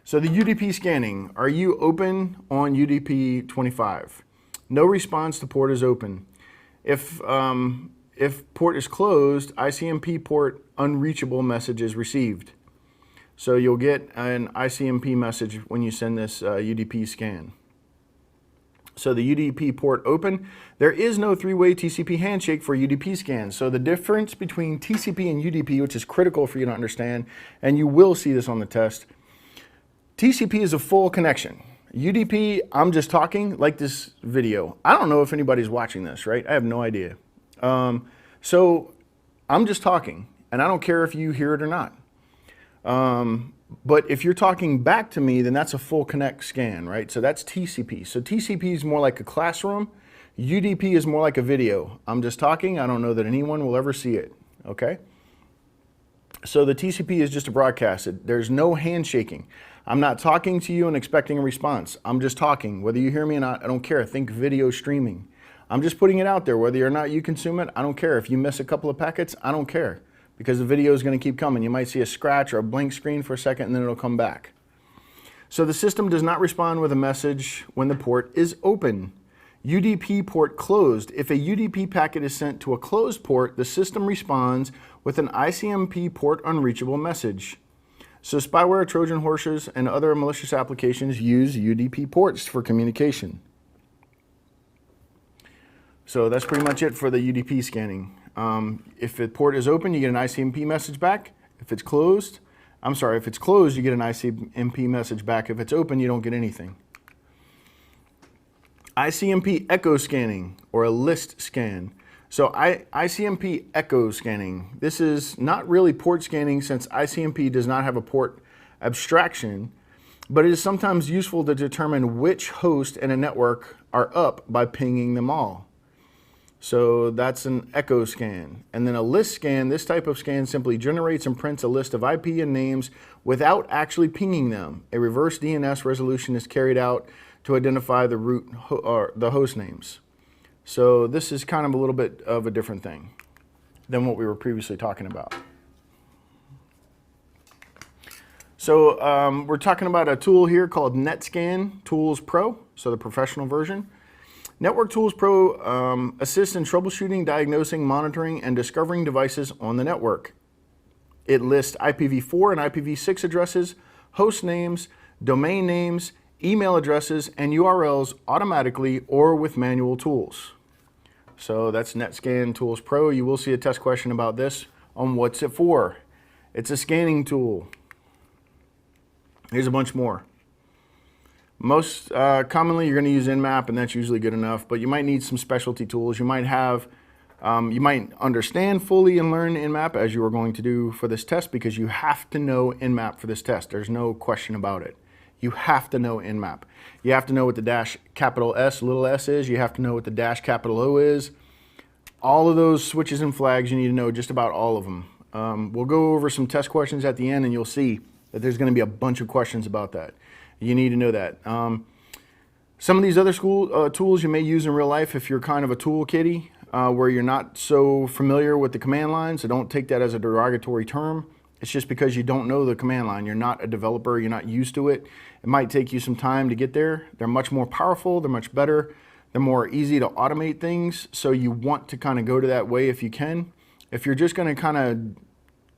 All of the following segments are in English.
So the UDP scanning, are you open on UDP 25? No response to port is open. If port is closed, ICMP port unreachable message is received. So you'll get an ICMP message when you send this UDP scan. So the UDP port open, there is no three-way TCP handshake for UDP scans. So the difference between TCP and UDP, which is critical for you to understand, and you will see this on the test, TCP is a full connection. UDP, I'm just talking, like this video. I don't know if anybody's watching this, right? I have no idea. So I'm just talking, and I don't care if you hear it or not. But if you're talking back to me, then that's a full connect scan, right? So that's TCP. So TCP is more like a classroom. UDP is more like a video. I'm just talking. I don't know that anyone will ever see it, okay? So the TCP is just a broadcast. There's no handshaking. I'm not talking to you and expecting a response. I'm just talking. Whether you hear me or not, I don't care. Think video streaming. I'm just putting it out there. Whether or not you consume it, I don't care. If you miss a couple of packets, I don't care, because the video is going to keep coming. You might see a scratch or a blank screen for a second, and then it'll come back. So the system does not respond with a message when the port is open. UDP port closed. If a UDP packet is sent to a closed port, the system responds with an ICMP port unreachable message. So spyware, Trojan horses, and other malicious applications use UDP ports for communication. So that's pretty much it for the UDP scanning. If the port is open, you get an ICMP message back. If it's closed, you get an ICMP message back. If it's open, you don't get anything. ICMP echo scanning, or a list scan. So ICMP echo scanning, this is not really port scanning, since ICMP does not have a port abstraction, but it is sometimes useful to determine which host in a network are up by pinging them all. So that's an echo scan. And then a list scan, this type of scan simply generates and prints a list of IP and names without actually pinging them. A reverse DNS resolution is carried out to identify the root or the host names. So this is kind of a little bit of a different thing than what we were previously talking about. So we're talking about a tool here called NetScan Tools Pro, so the professional version. Network Tools Pro assists in troubleshooting, diagnosing, monitoring, and discovering devices on the network. It lists IPv4 and IPv6 addresses, host names, domain names, email addresses, and URLs automatically or with manual tools. So that's NetScan Tools Pro. You will see a test question about this on what's it for. It's a scanning tool. Here's a bunch more. Most commonly, you're going to use Nmap, and that's usually good enough, but you might need some specialty tools. You might have, you might understand fully and learn Nmap, as you are going to do for this test, because you have to know Nmap for this test. There's no question about it. You have to know Nmap. You have to know what the dash capital S, little s is. You have to know what the dash capital O is. All of those switches and flags, you need to know just about all of them. We'll go over some test questions at the end, and you'll see that there's going to be a bunch of questions about that. You need to know that. Some of these other tools you may use in real life if you're kind of a tool kiddie, where you're not so familiar with the command line, so don't take that as a derogatory term. It's just because you don't know the command line. You're not a developer, you're not used to it. It might take you some time to get there. They're much more powerful, they're much better, they're more easy to automate things, so you want to kind of go to that way if you can. If you're just going to kind of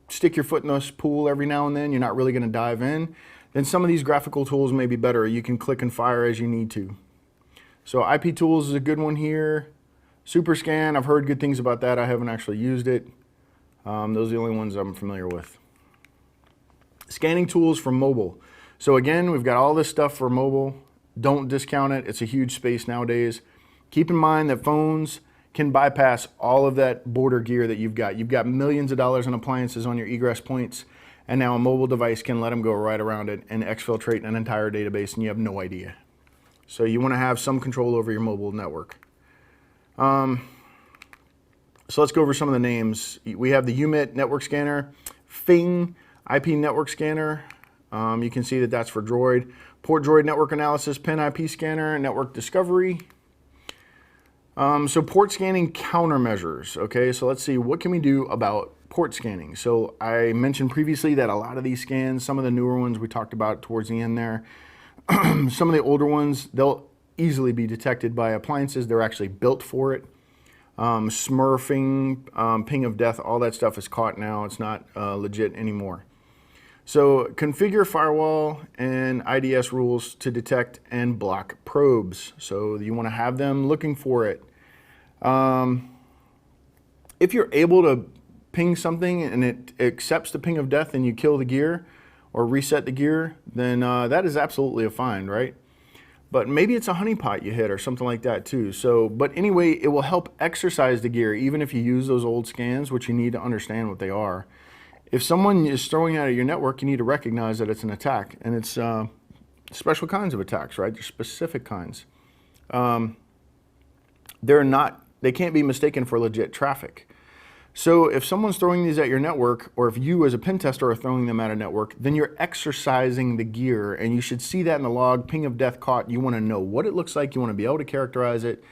stick your foot in this pool every now and then, you're not really going to dive in, then some of these graphical tools may be better. You can click and fire as you need to. So IP Tools is a good one here. SuperScan, I've heard good things about that. I haven't actually used it. Those are the only ones I'm familiar with. Scanning tools for mobile. So again, we've got all this stuff for mobile. Don't discount it. It's a huge space nowadays. Keep in mind that phones can bypass all of that border gear that you've got. You've got millions of dollars in appliances on your egress points, and now a mobile device can let them go right around it and exfiltrate an entire database, and you have no idea. So you want to have some control over your mobile network. So let's go over some of the names. We have the UMIT network scanner, FING IP network scanner, You can see that that's for Droid. Port Droid network analysis, PIN IP scanner, network discovery. So port scanning countermeasures. Okay, so let's see, what can we do about port scanning? So I mentioned previously that a lot of these scans, some of the newer ones we talked about towards the end there, some of the older ones, they'll easily be detected by appliances. They're actually built for it. Smurfing, ping of death, all that stuff is caught now. It's not legit anymore. So configure firewall and IDS rules to detect and block probes. So you want to have them looking for it. If you're able to ping something and it accepts the ping of death and you kill the gear or reset the gear, then that is absolutely a find, right? But maybe it's a honeypot you hit or something like that too. So, but anyway, it will help exercise the gear, even if you use those old scans, which you need to understand what they are. If someone is throwing out at your network, you need to recognize that it's an attack, and it's special kinds of attacks, right? There's specific kinds. They can't be mistaken for legit traffic. So if someone's throwing these at your network, or if you as a pen tester are throwing them at a network, then you're exercising the gear, and you should see that in the log, ping of death caught. You want to know what it looks like. You want to be able to characterize it.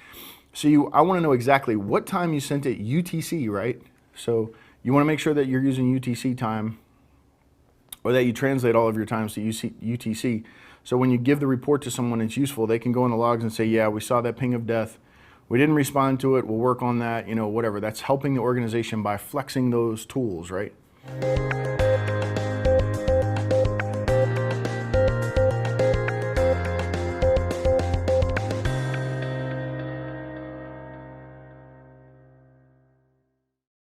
So I want to know exactly what time you sent it UTC, right? So you want to make sure that you're using UTC time, or that you translate all of your times to UTC. So when you give the report to someone, it's useful. They can go in the logs and say, yeah, we saw that ping of death. We didn't respond to it. We'll work on that, whatever. That's helping the organization by flexing those tools, right?